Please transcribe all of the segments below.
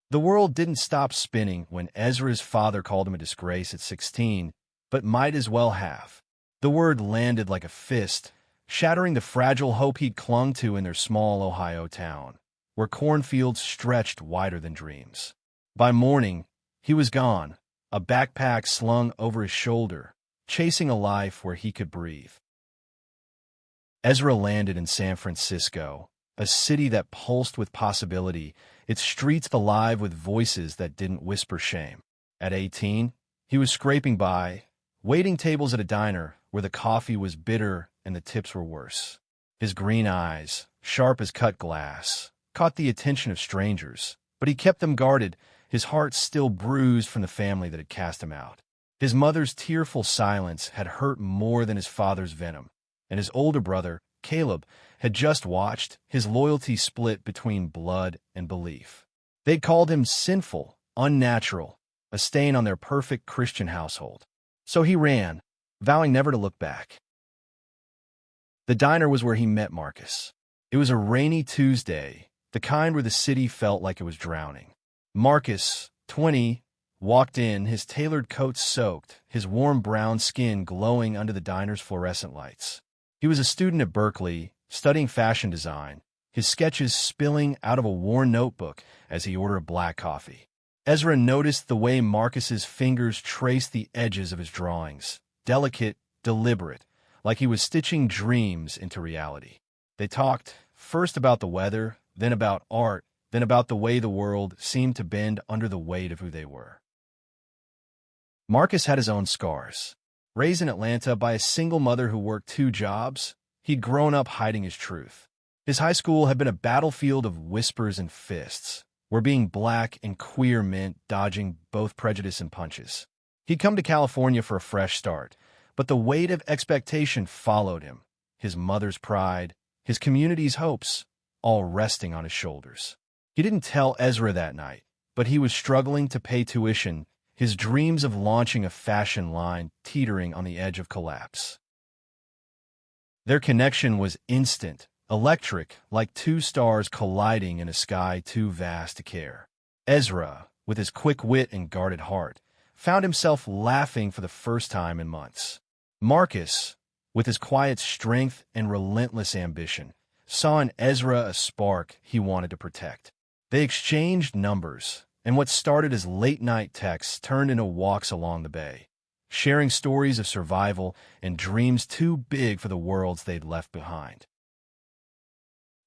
The world didn't stop spinning when Ezra's father called him a disgrace at 16, but might as well have. The word landed like a fist, shattering the fragile hope he'd clung to in their small Ohio town, where cornfields stretched wider than dreams. By morning, he was gone, a backpack slung over his shoulder, chasing a life where he could breathe. Ezra landed in San Francisco, a city that pulsed with possibility, its streets alive with voices that didn't whisper shame. At 18, he was scraping by, waiting tables at a diner where the coffee was bitter and the tips were worse. His green eyes, sharp as cut glass, caught the attention of strangers, but he kept them guarded, his heart still bruised from the family that had cast him out. His mother's tearful silence had hurt more than his father's venom, and his older brother, Caleb, had just watched his loyalty split between blood and belief. They'd called him sinful, unnatural, a stain on their perfect Christian household. So he ran, vowing never to look back. The diner was where he met Marcus. It was a rainy Tuesday, the kind where the city felt like it was drowning. Marcus, 20, walked in, his tailored coat soaked, his warm brown skin glowing under the diner's fluorescent lights. He was a student at Berkeley, studying fashion design, his sketches spilling out of a worn notebook as he ordered black coffee. Ezra noticed the way Marcus's fingers traced the edges of his drawings, delicate, deliberate, like he was stitching dreams into reality. They talked, first about the weather, then about art, then about the way the world seemed to bend under the weight of who they were. Marcus had his own scars. Raised in Atlanta by a single mother who worked 2 jobs, he'd grown up hiding his truth. His high school had been a battlefield of whispers and fists, where being black and queer meant dodging both prejudice and punches. He'd come to California for a fresh start, but the weight of expectation followed him, his mother's pride, his community's hopes, all resting on his shoulders. He didn't tell Ezra that night, but he was struggling to pay tuition, his dreams of launching a fashion line teetering on the edge of collapse. Their connection was instant, electric, like 2 stars colliding in a sky too vast to care. Ezra, with his quick wit and guarded heart, found himself laughing for the first time in months. Marcus, with his quiet strength and relentless ambition, saw in Ezra a spark he wanted to protect. They exchanged numbers, and what started as late-night texts turned into walks along the bay, sharing stories of survival and dreams too big for the worlds they'd left behind.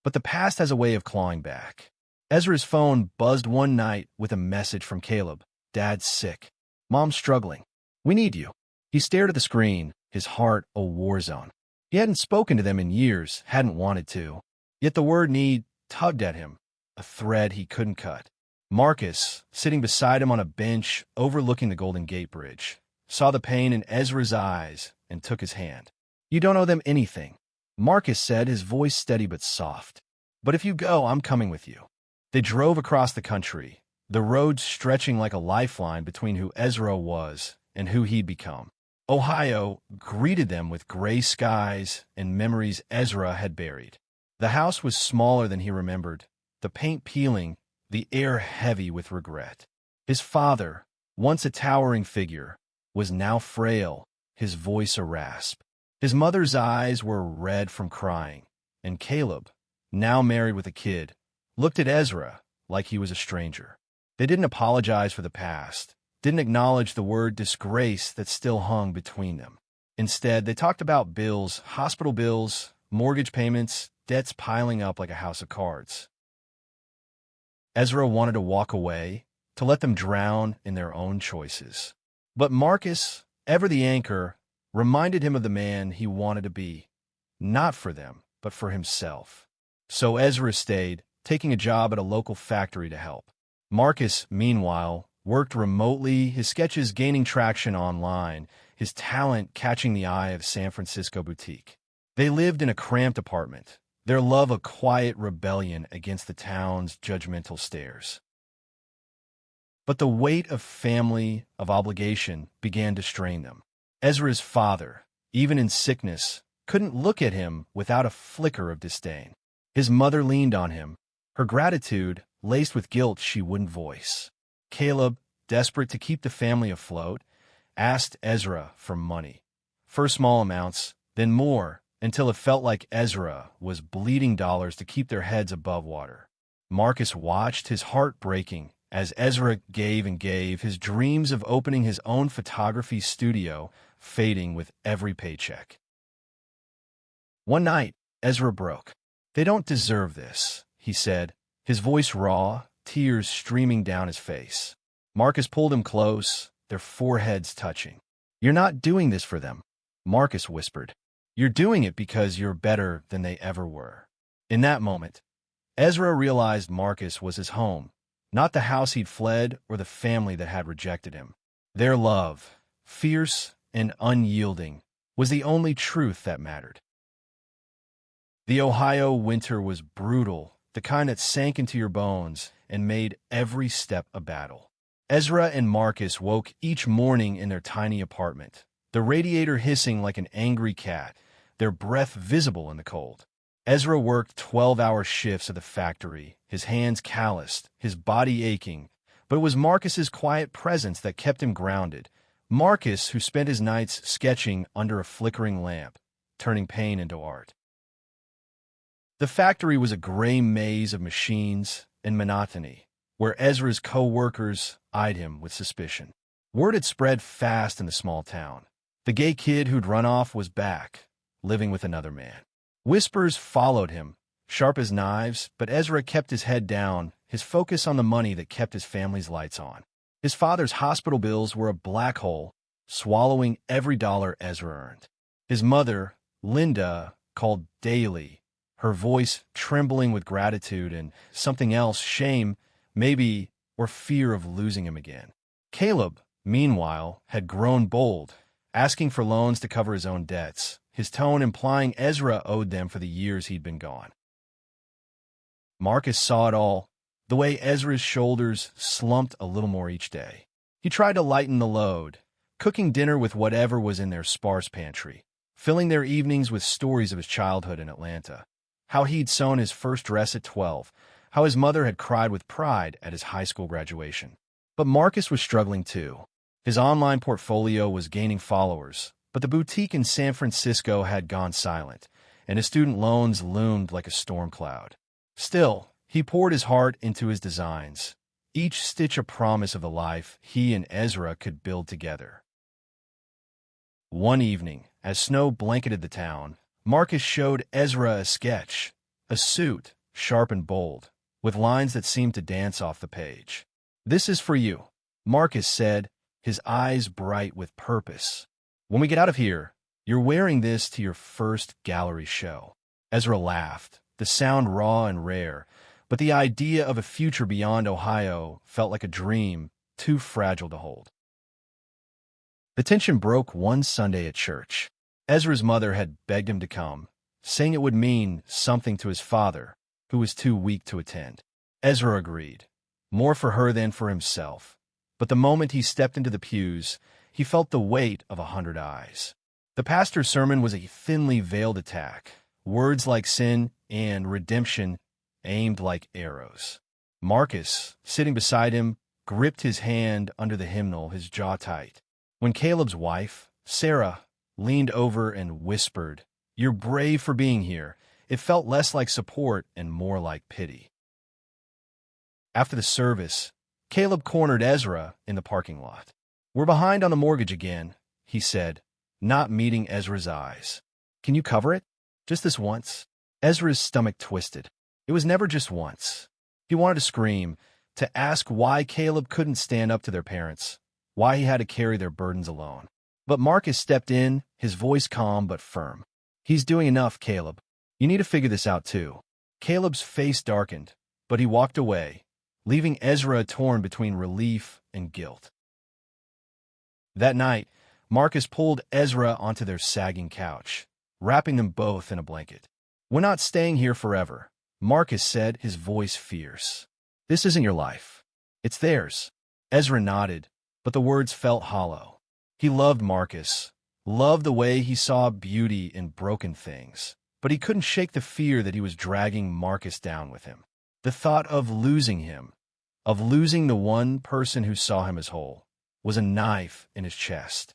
But the past has a way of clawing back. Ezra's phone buzzed one night with a message from Caleb. "Dad's sick. Mom's struggling. We need you." He stared at the screen, his heart a war zone. He hadn't spoken to them in years, hadn't wanted to. Yet the word need tugged at him, a thread he couldn't cut. Marcus, sitting beside him on a bench overlooking the Golden Gate Bridge, saw the pain in Ezra's eyes and took his hand. "You don't owe them anything," Marcus said, his voice steady but soft. "But if you go, I'm coming with you." They drove across the country, the road stretching like a lifeline between who Ezra was and who he'd become. Ohio greeted them with gray skies and memories Ezra had buried. The house was smaller than he remembered, the paint peeling, the air heavy with regret. His father, once a towering figure, was now frail, his voice a rasp. His mother's eyes were red from crying, and Caleb, now married with a kid, looked at Ezra like he was a stranger. They didn't apologize for the past, didn't acknowledge the word disgrace that still hung between them. Instead, they talked about bills, hospital bills, mortgage payments, debts piling up like a house of cards. Ezra wanted to walk away, to let them drown in their own choices. But Marcus, ever the anchor, reminded him of the man he wanted to be, not for them, but for himself. So Ezra stayed, taking a job at a local factory to help. Marcus, meanwhile, worked remotely, his sketches gaining traction online, his talent catching the eye of San Francisco boutique. They lived in a cramped apartment, their love a quiet rebellion against the town's judgmental stares. But the weight of family, of obligation, began to strain them. Ezra's father, even in sickness, couldn't look at him without a flicker of disdain. His mother leaned on him, her gratitude laced with guilt she wouldn't voice. Caleb, desperate to keep the family afloat, asked Ezra for money. First small amounts, then more, until it felt like Ezra was bleeding dollars to keep their heads above water. Marcus watched, his heart breaking, as Ezra gave and gave, his dreams of opening his own photography studio fading with every paycheck. One night, Ezra broke. "They don't deserve this," he said, his voice raw, tears streaming down his face. Marcus pulled him close, their foreheads touching. "You're not doing this for them," Marcus whispered. "You're doing it because you're better than they ever were." In that moment, Ezra realized Marcus was his home, not the house he'd fled or the family that had rejected him. Their love, fierce and unyielding, was the only truth that mattered. The Ohio winter was brutal, the kind that sank into your bones and made every step a battle. Ezra and Marcus woke each morning in their tiny apartment, the radiator hissing like an angry cat, their breath visible in the cold. Ezra worked 12-hour shifts at the factory, his hands calloused, his body aching, but it was Marcus's quiet presence that kept him grounded. Marcus, who spent his nights sketching under a flickering lamp, turning pain into art. The factory was a gray maze of machines and monotony, where Ezra's co-workers eyed him with suspicion. Word had spread fast in the small town. The gay kid who'd run off was back, living with another man. Whispers followed him, sharp as knives, but Ezra kept his head down, his focus on the money that kept his family's lights on. His father's hospital bills were a black hole, swallowing every dollar Ezra earned. His mother, Linda, called daily, her voice trembling with gratitude and something else, shame, maybe, or fear of losing him again. Caleb, meanwhile, had grown bold, asking for loans to cover his own debts, his tone implying Ezra owed them for the years he'd been gone. Marcus saw it all, the way Ezra's shoulders slumped a little more each day. He tried to lighten the load, cooking dinner with whatever was in their sparse pantry, filling their evenings with stories of his childhood in Atlanta, how he'd sewn his first dress at 12, how his mother had cried with pride at his high school graduation. But Marcus was struggling too. His online portfolio was gaining followers, but the boutique in San Francisco had gone silent, and his student loans loomed like a storm cloud. Still, he poured his heart into his designs, each stitch a promise of a life he and Ezra could build together. One evening, as snow blanketed the town, Marcus showed Ezra a sketch, a suit, sharp and bold, with lines that seemed to dance off the page. "This is for you," Marcus said, his eyes bright with purpose. "When we get out of here, you're wearing this to your first gallery show." Ezra laughed, the sound raw and rare, but the idea of a future beyond Ohio felt like a dream, too fragile to hold. The tension broke one Sunday at church. Ezra's mother had begged him to come, saying it would mean something to his father, who was too weak to attend. Ezra agreed, more for her than for himself. But the moment he stepped into the pews, he felt the weight of 100 eyes. The pastor's sermon was a thinly veiled attack, words like sin and redemption aimed like arrows. Marcus, sitting beside him, gripped his hand under the hymnal, his jaw tight. When Caleb's wife, Sarah, leaned over and whispered, "You're brave for being here," it felt less like support and more like pity. After the service, Caleb cornered Ezra in the parking lot. "We're behind on the mortgage again," he said, not meeting Ezra's eyes. "Can you cover it? Just this once?" Ezra's stomach twisted. It was never just once. He wanted to scream, to ask why Caleb couldn't stand up to their parents, why he had to carry their burdens alone. But Marcus stepped in, his voice calm but firm. "He's doing enough, Caleb. You need to figure this out too." Caleb's face darkened, but he walked away, leaving Ezra torn between relief and guilt. That night, Marcus pulled Ezra onto their sagging couch, wrapping them both in a blanket. "We're not staying here forever," Marcus said, his voice fierce. "This isn't your life. It's theirs." Ezra nodded, but the words felt hollow. He loved Marcus, loved the way he saw beauty in broken things, but he couldn't shake the fear that he was dragging Marcus down with him. The thought of losing him, of losing the one person who saw him as whole, was a knife in his chest.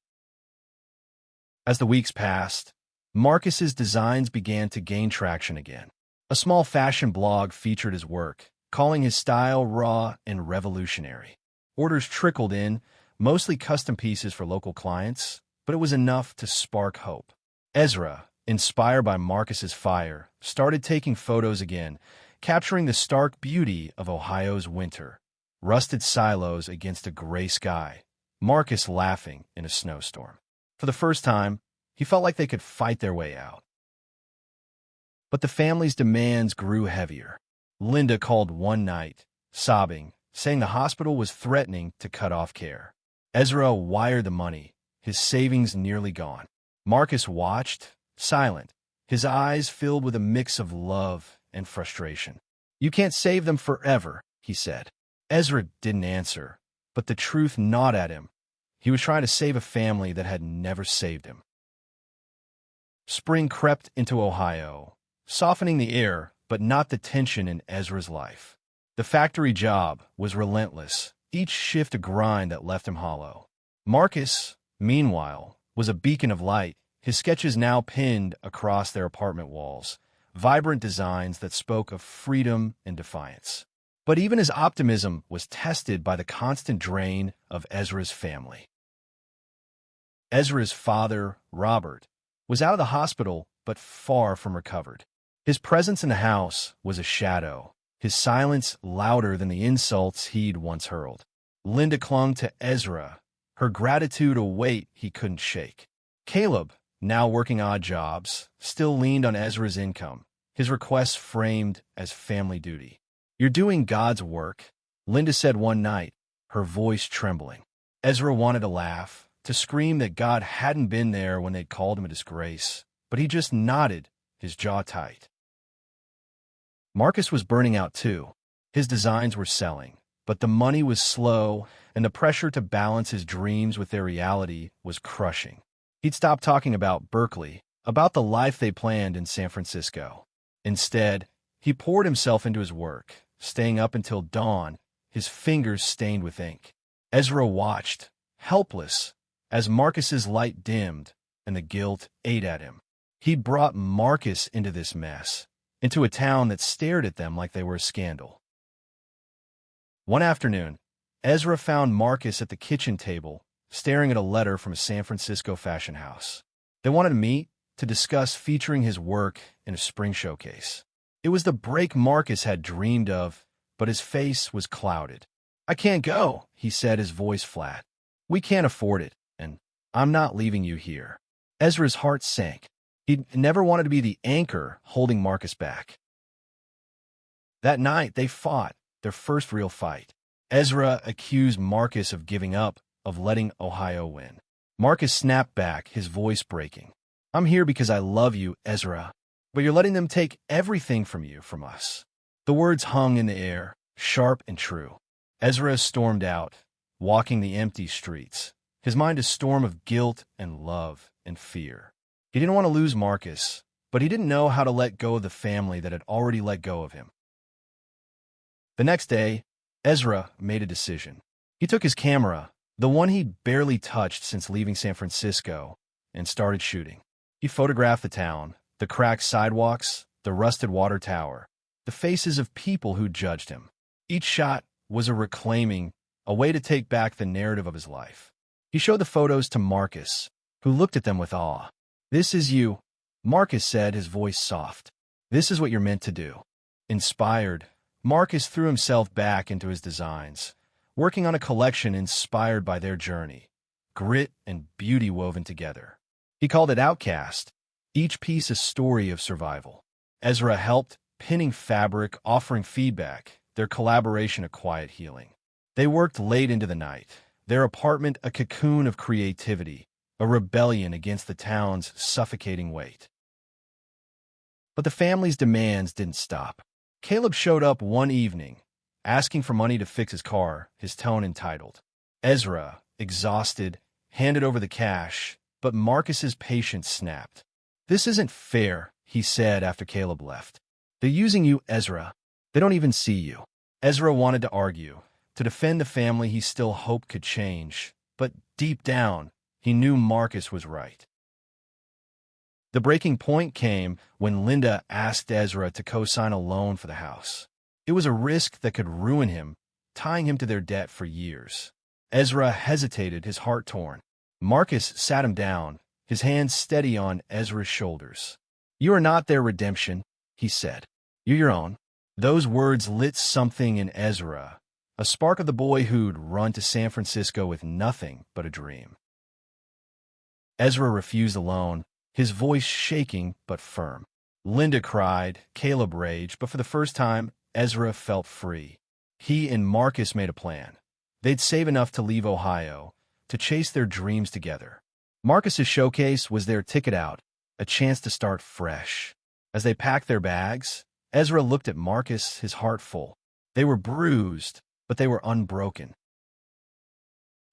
As the weeks passed, Marcus's designs began to gain traction again. A small fashion blog featured his work, calling his style raw and revolutionary. Orders trickled in, mostly custom pieces for local clients, but it was enough to spark hope. Ezra, inspired by Marcus's fire, started taking photos again, capturing the stark beauty of Ohio's winter. Rusted silos against a gray sky, Marcus laughing in a snowstorm. For the first time, he felt like they could fight their way out. But the family's demands grew heavier. Linda called one night, sobbing, saying the hospital was threatening to cut off care. Ezra wired the money, his savings nearly gone. Marcus watched, silent, his eyes filled with a mix of love and frustration. "You can't save them forever," he said. Ezra didn't answer, but the truth gnawed at him. He was trying to save a family that had never saved him. Spring crept into Ohio, softening the air, but not the tension in Ezra's life. The factory job was relentless, each shift a grind that left him hollow. Marcus, meanwhile, was a beacon of light, his sketches now pinned across their apartment walls, vibrant designs that spoke of freedom and defiance. But even his optimism was tested by the constant drain of Ezra's family. Ezra's father, Robert, was out of the hospital but far from recovered. His presence in the house was a shadow, his silence louder than the insults he'd once hurled. Linda clung to Ezra, her gratitude a weight he couldn't shake. Caleb, now working odd jobs, still leaned on Ezra's income, his requests framed as family duty. "You're doing God's work," Linda said one night, her voice trembling. Ezra wanted to laugh, to scream that God hadn't been there when they'd called him a disgrace, but he just nodded, his jaw tight. Marcus was burning out too. His designs were selling, but the money was slow, and the pressure to balance his dreams with their reality was crushing. He'd stopped talking about Berkeley, about the life they planned in San Francisco. Instead, he poured himself into his work, staying up until dawn, his fingers stained with ink. Ezra watched, helpless, as Marcus's light dimmed and the guilt ate at him. He'd brought Marcus into this mess, into a town that stared at them like they were a scandal. One afternoon, Ezra found Marcus at the kitchen table, staring at a letter from a San Francisco fashion house. They wanted to meet to discuss featuring his work in a spring showcase. It was the break Marcus had dreamed of, but his face was clouded. "I can't go," he said, his voice flat. "We can't afford it, and I'm not leaving you here." Ezra's heart sank. He'd never wanted to be the anchor holding Marcus back. That night, they fought, their first real fight. Ezra accused Marcus of giving up, of letting Ohio win. Marcus snapped back, his voice breaking. "I'm here because I love you, Ezra, but you're letting them take everything from you, from us." The words hung in the air, sharp and true. Ezra stormed out, walking the empty streets, his mind a storm of guilt and love and fear. He didn't want to lose Marcus, but he didn't know how to let go of the family that had already let go of him. The next day, Ezra made a decision. He took his camera, the one he'd barely touched since leaving San Francisco, and started shooting. He photographed the town, the cracked sidewalks, the rusted water tower, the faces of people who judged him. Each shot was a reclaiming, a way to take back the narrative of his life. He showed the photos to Marcus, who looked at them with awe. "This is you," Marcus said, his voice soft. "This is what you're meant to do." Inspired, Marcus threw himself back into his designs, working on a collection inspired by their journey, grit and beauty woven together. He called it Outcast, each piece a story of survival. Ezra helped, pinning fabric, offering feedback, their collaboration a quiet healing. They worked late into the night, their apartment a cocoon of creativity, a rebellion against the town's suffocating weight. But the family's demands didn't stop. Caleb showed up one evening, asking for money to fix his car, his tone entitled. Ezra, exhausted, handed over the cash, but Marcus's patience snapped. "This isn't fair," he said after Caleb left. "They're using you, Ezra. They don't even see you. Ezra wanted to argue, to defend the family he still hoped could change, but deep down, he knew Marcus was right. The breaking point came when Linda asked Ezra to co-sign a loan for the house. It was a risk that could ruin him, tying him to their debt for years. Ezra hesitated, his heart torn. Marcus sat him down, his hands steady on Ezra's shoulders. "You are not their redemption," he said. "You're your own." Those words lit something in Ezra, a spark of the boy who'd run to San Francisco with nothing but a dream. Ezra refused the loan, his voice shaking but firm. Linda cried, Caleb raged, but for the first time, Ezra felt free. He and Marcus made a plan. They'd save enough to leave Ohio, to chase their dreams together. Marcus's showcase was their ticket out, a chance to start fresh. As they packed their bags, Ezra looked at Marcus, his heart full. They were bruised, but they were unbroken.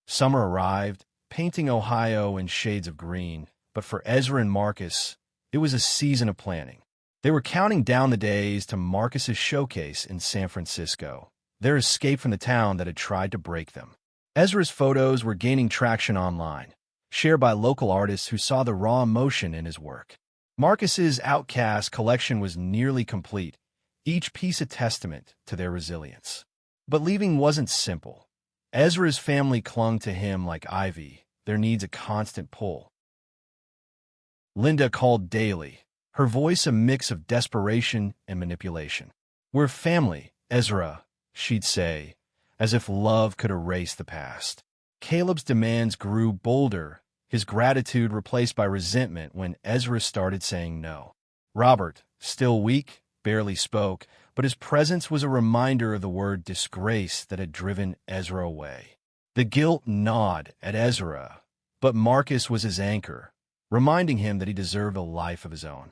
Summer arrived, painting Ohio in shades of green, but for Ezra and Marcus, it was a season of planning. They were counting down the days to Marcus's showcase in San Francisco, their escape from the town that had tried to break them. Ezra's photos were gaining traction online, shared by local artists who saw the raw emotion in his work. Marcus's Outcast collection was nearly complete, each piece a testament to their resilience. But leaving wasn't simple. Ezra's family clung to him like ivy, their needs a constant pull. Linda called daily, her voice a mix of desperation and manipulation. "We're family, Ezra," she'd say, as if love could erase the past. Caleb's demands grew bolder, his gratitude replaced by resentment when Ezra started saying no. Robert, still weak, barely spoke, but his presence was a reminder of the word disgrace that had driven Ezra away. The guilt gnawed at Ezra, but Marcus was his anchor, reminding him that he deserved a life of his own.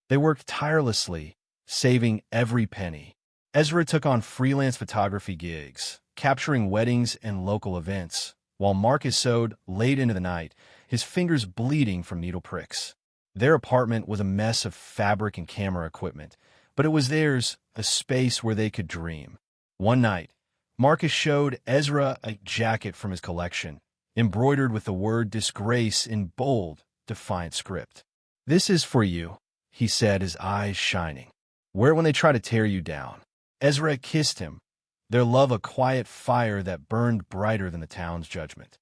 They worked tirelessly, saving every penny. Ezra took on freelance photography gigs, capturing weddings and local events, while Marcus sewed late into the night, his fingers bleeding from needle pricks. Their apartment was a mess of fabric and camera equipment, but it was theirs, a space where they could dream. One night, Marcus showed Ezra a jacket from his collection, embroidered with the word disgrace in bold, defiant script. "This is for you," he said, his eyes shining. "Wear it when they try to tear you down." Ezra kissed him, their love a quiet fire that burned brighter than the town's judgment.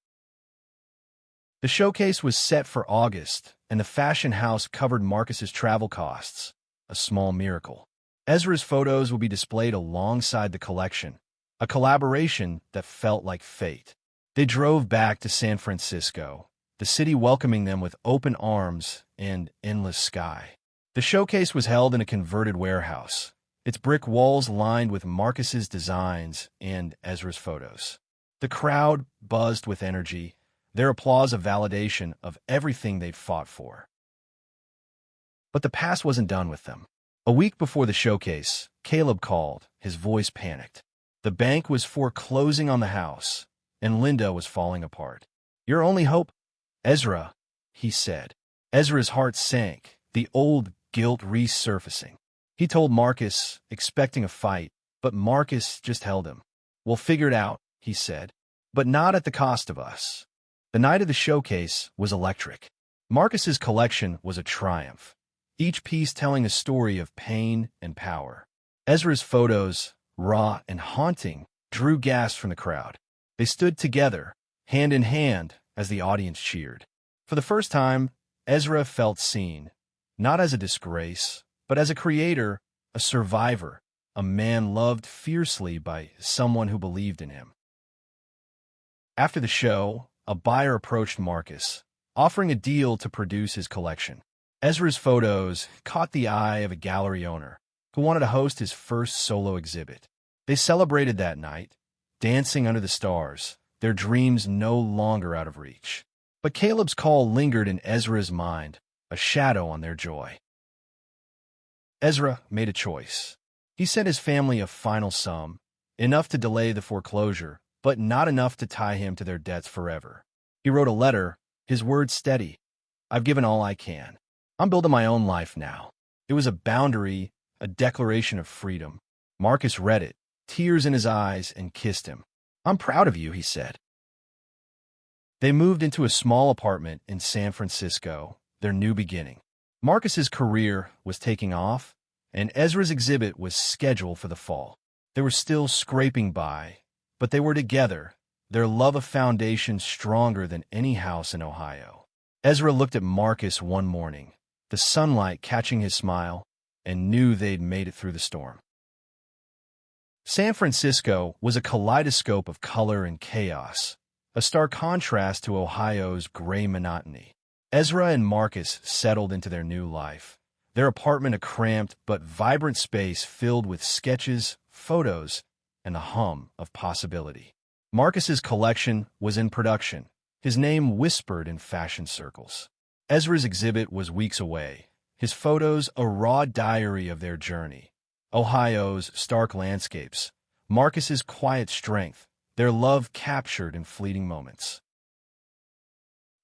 The showcase was set for August, and the fashion house covered Marcus's travel costs, a small miracle. Ezra's photos would be displayed alongside the collection, a collaboration that felt like fate. They drove back to San Francisco, the city welcoming them with open arms and endless sky. The showcase was held in a converted warehouse, its brick walls lined with Marcus's designs and Ezra's photos. The crowd buzzed with energy, their applause a validation of everything they'd fought for. But the past wasn't done with them. A week before the showcase, Caleb called, his voice panicked. The bank was foreclosing on the house, and Linda was falling apart. "Your only hope?" "Ezra," he said. Ezra's heart sank, the old guilt resurfacing. He told Marcus, expecting a fight, but Marcus just held him. "We'll figure it out," he said, "but not at the cost of us." The night of the showcase was electric. Marcus's collection was a triumph, each piece telling a story of pain and power. Ezra's photos, raw and haunting, drew gasps from the crowd. They stood together, hand in hand, as the audience cheered. For the first time, Ezra felt seen, not as a disgrace, but as a creator, a survivor, a man loved fiercely by someone who believed in him. After the show, a buyer approached Marcus, offering a deal to produce his collection. Ezra's photos caught the eye of a gallery owner who wanted to host his first solo exhibit. They celebrated that night, dancing under the stars, their dreams no longer out of reach. But Caleb's call lingered in Ezra's mind, a shadow on their joy. Ezra made a choice. He sent his family a final sum, enough to delay the foreclosure, but not enough to tie him to their debts forever. He wrote a letter, his words steady. "I've given all I can. I'm building my own life now." It was a boundary, a declaration of freedom. Marcus read it, tears in his eyes, and kissed him. "I'm proud of you," he said. They moved into a small apartment in San Francisco, their new beginning. Marcus's career was taking off, and Ezra's exhibit was scheduled for the fall. They were still scraping by, but they were together, their love a foundation stronger than any house in Ohio. Ezra looked at Marcus one morning, the sunlight catching his smile, and knew they'd made it through the storm. San Francisco was a kaleidoscope of color and chaos, a stark contrast to Ohio's gray monotony. Ezra and Marcus settled into their new life, their apartment a cramped but vibrant space filled with sketches, photos, and the hum of possibility. Marcus's collection was in production, his name whispered in fashion circles. Ezra's exhibit was weeks away, his photos a raw diary of their journey. Ohio's stark landscapes, Marcus's quiet strength, their love captured in fleeting moments.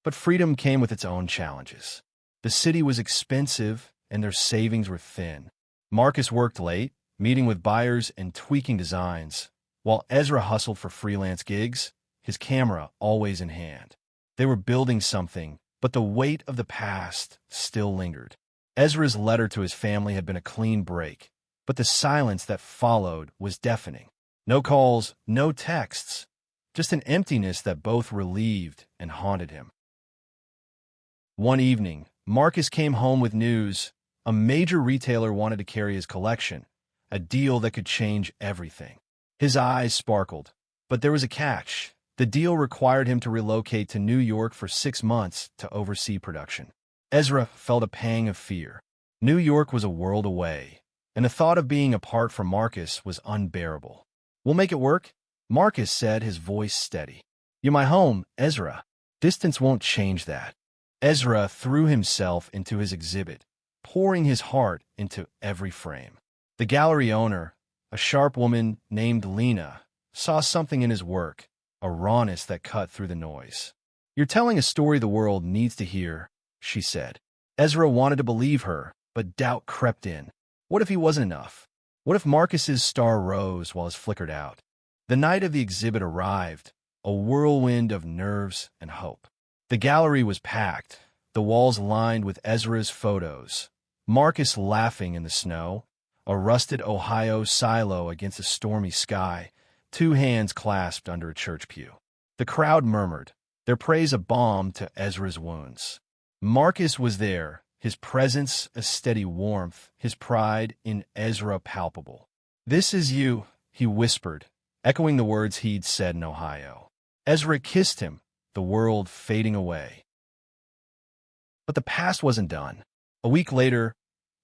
But freedom came with its own challenges. The city was expensive, and their savings were thin. Marcus worked late, meeting with buyers and tweaking designs, while Ezra hustled for freelance gigs, his camera always in hand. They were building something, but the weight of the past still lingered. Ezra's letter to his family had been a clean break, but the silence that followed was deafening. No calls, no texts, just an emptiness that both relieved and haunted him. One evening, Marcus came home with news. A major retailer wanted to carry his collection, a deal that could change everything. His eyes sparkled, but there was a catch. The deal required him to relocate to New York for 6 months to oversee production. Ezra felt a pang of fear. New York was a world away, and the thought of being apart from Marcus was unbearable. "We'll make it work," Marcus said, his voice steady. "You're my home, Ezra. Distance won't change that." Ezra threw himself into his exhibit, pouring his heart into every frame. The gallery owner, a sharp woman named Lena, saw something in his work, a rawness that cut through the noise. "You're telling a story the world needs to hear," she said. Ezra wanted to believe her, but doubt crept in. What if he wasn't enough? What if Marcus's star rose while his flickered out? The night of the exhibit arrived, a whirlwind of nerves and hope. The gallery was packed, the walls lined with Ezra's photos, Marcus laughing in the snow, a rusted Ohio silo against a stormy sky, 2 hands clasped under a church pew. The crowd murmured, their praise a balm to Ezra's wounds. Marcus was there, his presence a steady warmth, his pride in Ezra palpable. "This is you," he whispered, echoing the words he'd said in Ohio. Ezra kissed him, the world fading away. But the past wasn't done. A week later,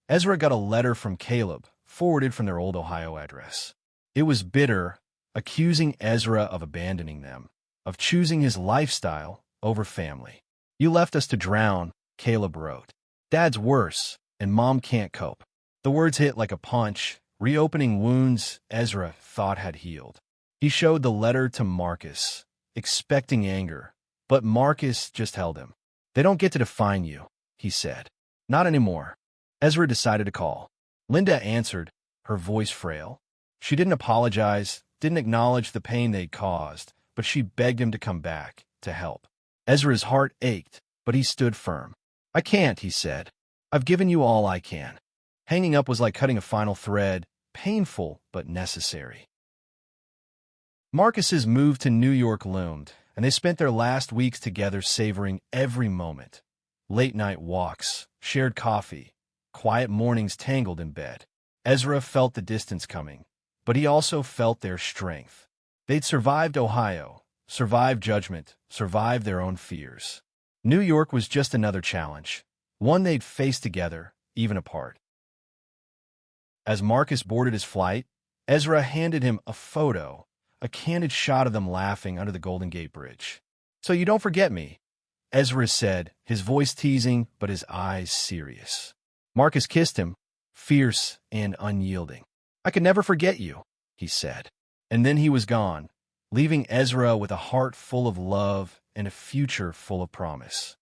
Ezra got a letter from Caleb, forwarded from their old Ohio address. It was bitter, accusing Ezra of abandoning them, of choosing his lifestyle over family. "You left us to drown," Caleb wrote. "Dad's worse, and Mom can't cope." The words hit like a punch, reopening wounds Ezra thought had healed. He showed the letter to Marcus, expecting anger, but Marcus just held him. "They don't get to define you," he said. "Not anymore." Ezra decided to call. Linda answered, her voice frail. She didn't apologize, didn't acknowledge the pain they'd caused, but she begged him to come back, to help. Ezra's heart ached, but he stood firm. "I can't," he said. "I've given you all I can." Hanging up was like cutting a final thread, painful but necessary. Marcus's move to New York loomed, and they spent their last weeks together savoring every moment. Late-night walks, shared coffee, quiet mornings tangled in bed. Ezra felt the distance coming, but he also felt their strength. They'd survived Ohio, survived judgment, survived their own fears. New York was just another challenge, one they'd face together, even apart. As Marcus boarded his flight, Ezra handed him a photo, a candid shot of them laughing under the Golden Gate Bridge. "So you don't forget me," Ezra said, his voice teasing but his eyes serious. Marcus kissed him, fierce and unyielding. "I could never forget you," he said. And then he was gone, leaving Ezra with a heart full of love and a future full of promise.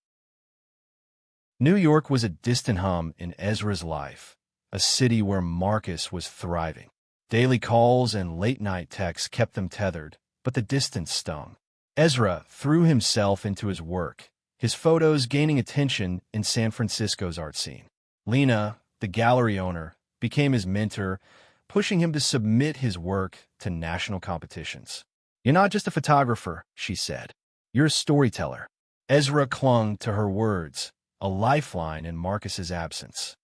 New York was a distant hum in Ezra's life, a city where Marcus was thriving. Daily calls and late-night texts kept them tethered, but the distance stung. Ezra threw himself into his work, his photos gaining attention in San Francisco's art scene. Lena, the gallery owner, became his mentor, pushing him to submit his work to national competitions. "You're not just a photographer," she said. "You're a storyteller." Ezra clung to her words, a lifeline in Marcus's absence.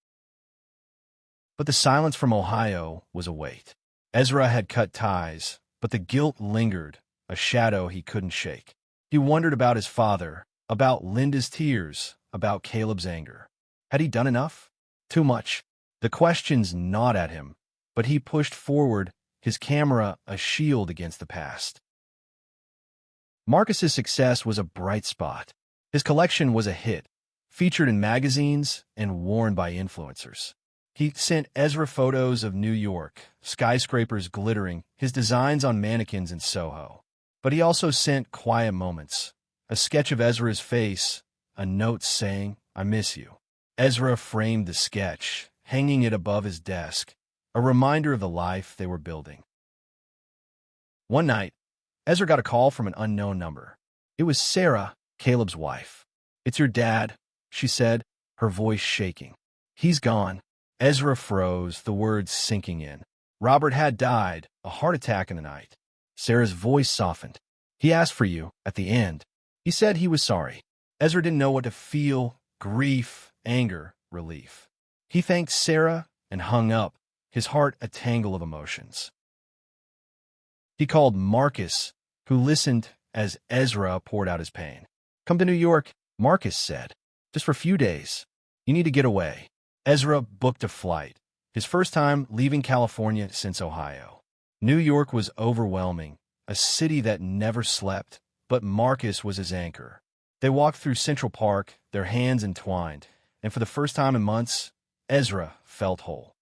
But the silence from Ohio was a weight. Ezra had cut ties, but the guilt lingered, a shadow he couldn't shake. He wondered about his father, about Linda's tears, about Caleb's anger. Had he done enough? Too much. The questions gnawed at him, but he pushed forward, his camera a shield against the past. Marcus's success was a bright spot. His collection was a hit, featured in magazines and worn by influencers. He sent Ezra photos of New York, skyscrapers glittering, his designs on mannequins in Soho. But he also sent quiet moments, a sketch of Ezra's face, a note saying, "I miss you." Ezra framed the sketch, hanging it above his desk, a reminder of the life they were building. One night, Ezra got a call from an unknown number. It was Sarah, Caleb's wife. "It's your dad," she said, her voice shaking. "He's gone." Ezra froze, the words sinking in. Robert had died, a heart attack in the night. Sarah's voice softened. "He asked for you, at the end. He said he was sorry." Ezra didn't know what to feel, grief, anger, relief. He thanked Sarah and hung up, his heart a tangle of emotions. He called Marcus, who listened as Ezra poured out his pain. "Come to New York," Marcus said. "Just for a few days. You need to get away." Ezra booked a flight, his first time leaving California since Ohio. New York was overwhelming, a city that never slept, but Marcus was his anchor. They walked through Central Park, their hands entwined, and for the first time in months, Ezra felt whole.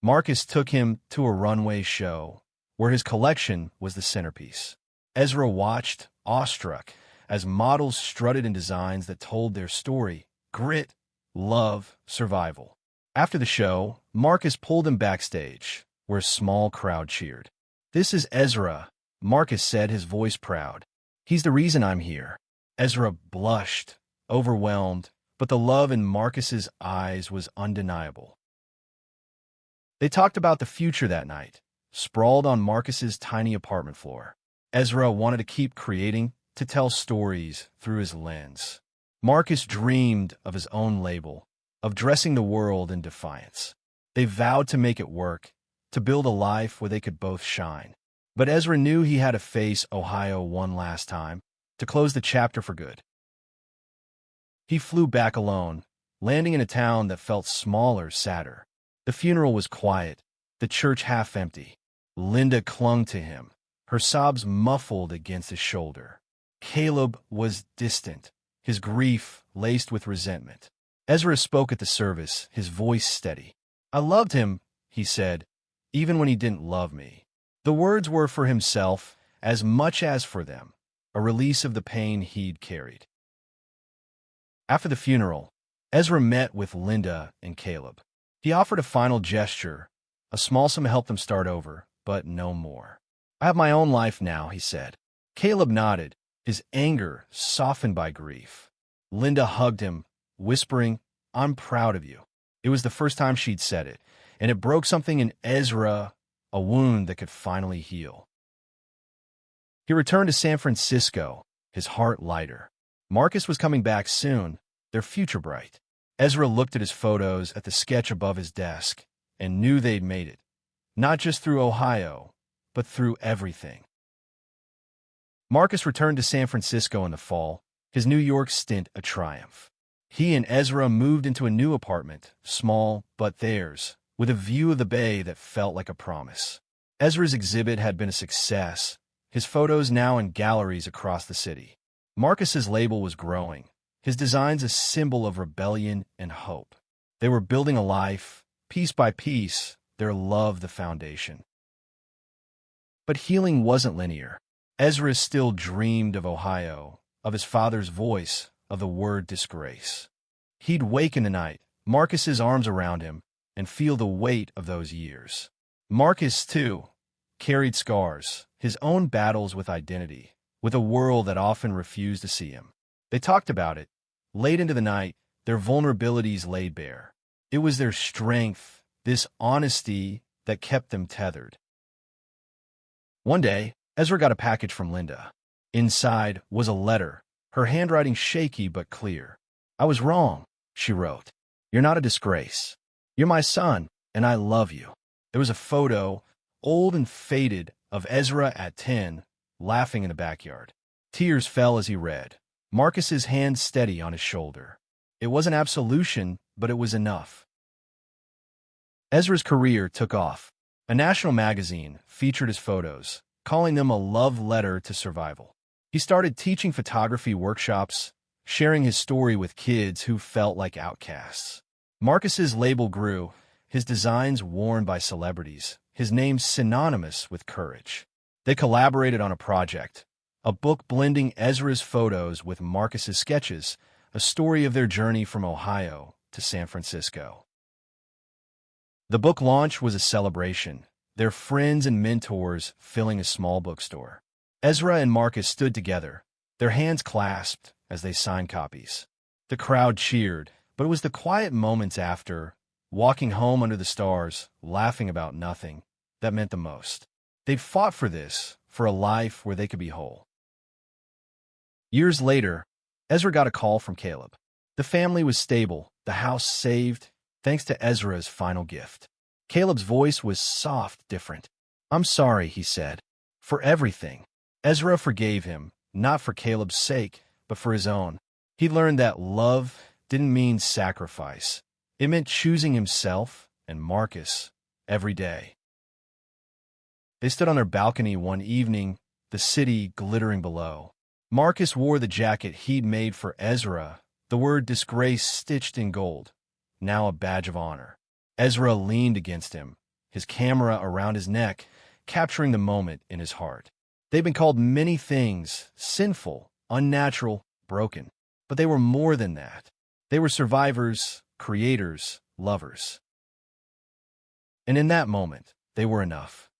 Marcus took him to a runway show, where his collection was the centerpiece. Ezra watched, awestruck, as models strutted in designs that told their story: grit, love, survival. After the show, Marcus pulled him backstage, where a small crowd cheered. "This is Ezra," Marcus said, his voice proud. "He's the reason I'm here." Ezra blushed, overwhelmed, but the love in Marcus's eyes was undeniable. They talked about the future that night, sprawled on Marcus's tiny apartment floor. Ezra wanted to keep creating, to tell stories through his lens. Marcus dreamed of his own label, of dressing the world in defiance. They vowed to make it work, to build a life where they could both shine. But Ezra knew he had to face Ohio one last time, to close the chapter for good. He flew back alone, landing in a town that felt smaller, sadder. The funeral was quiet, the church half empty. Linda clung to him, her sobs muffled against his shoulder. Caleb was distant, his grief laced with resentment. Ezra spoke at the service, his voice steady. "I loved him," he said, "even when he didn't love me." The words were for himself as much as for them, a release of the pain he'd carried. After the funeral, Ezra met with Linda and Caleb. He offered a final gesture, a small sum to help them start over, but no more. "I have my own life now," he said. Caleb nodded, his anger softened by grief. Linda hugged him, whispering, "I'm proud of you." It was the first time she'd said it, and it broke something in Ezra, a wound that could finally heal. He returned to San Francisco, his heart lighter. Marcus was coming back soon, their future bright. Ezra looked at his photos, at the sketch above his desk, and knew they'd made it, not just through Ohio, but through everything. Marcus returned to San Francisco in the fall, his New York stint a triumph. He and Ezra moved into a new apartment, small but theirs, with a view of the bay that felt like a promise. Ezra's exhibit had been a success, his photos now in galleries across the city. Marcus's label was growing, his designs a symbol of rebellion and hope. They were building a life, piece by piece, their love the foundation. But healing wasn't linear. Ezra still dreamed of Ohio, of his father's voice, of the word disgrace. He'd wake in the night, Marcus's arms around him, and feel the weight of those years. Marcus, too, carried scars, his own battles with identity, with a world that often refused to see him. They talked about it. Late into the night, their vulnerabilities laid bare. It was their strength, this honesty, that kept them tethered. One day, Ezra got a package from Linda. Inside was a letter, her handwriting shaky but clear. "I was wrong," she wrote. "You're not a disgrace. You're my son, and I love you." There was a photo, old and faded, of Ezra at 10, laughing in the backyard. Tears fell as he read, Marcus's hand steady on his shoulder. It wasn't absolution, but it was enough. Ezra's career took off. A national magazine featured his photos, calling them a love letter to survival. He started teaching photography workshops, sharing his story with kids who felt like outcasts. Marcus's label grew, his designs worn by celebrities, his name synonymous with courage. They collaborated on a project, a book blending Ezra's photos with Marcus's sketches, a story of their journey from Ohio to San Francisco. The book launch was a celebration, their friends and mentors filling a small bookstore. Ezra and Marcus stood together, their hands clasped as they signed copies. The crowd cheered, but it was the quiet moments after, walking home under the stars, laughing about nothing, that meant the most. They'd fought for this, for a life where they could be whole. Years later, Ezra got a call from Caleb. The family was stable, the house saved, thanks to Ezra's final gift. Caleb's voice was soft, different. "I'm sorry," he said, "for everything." Ezra forgave him, not for Caleb's sake, but for his own. He learned that love didn't mean sacrifice. It meant choosing himself and Marcus every day. They stood on their balcony one evening, the city glittering below. Marcus wore the jacket he'd made for Ezra, the word Disgrace stitched in gold, now a badge of honor. Ezra leaned against him, his camera around his neck, capturing the moment in his heart. They'd been called many things, sinful, unnatural, broken. But they were more than that. They were survivors, creators, lovers. And in that moment, they were enough.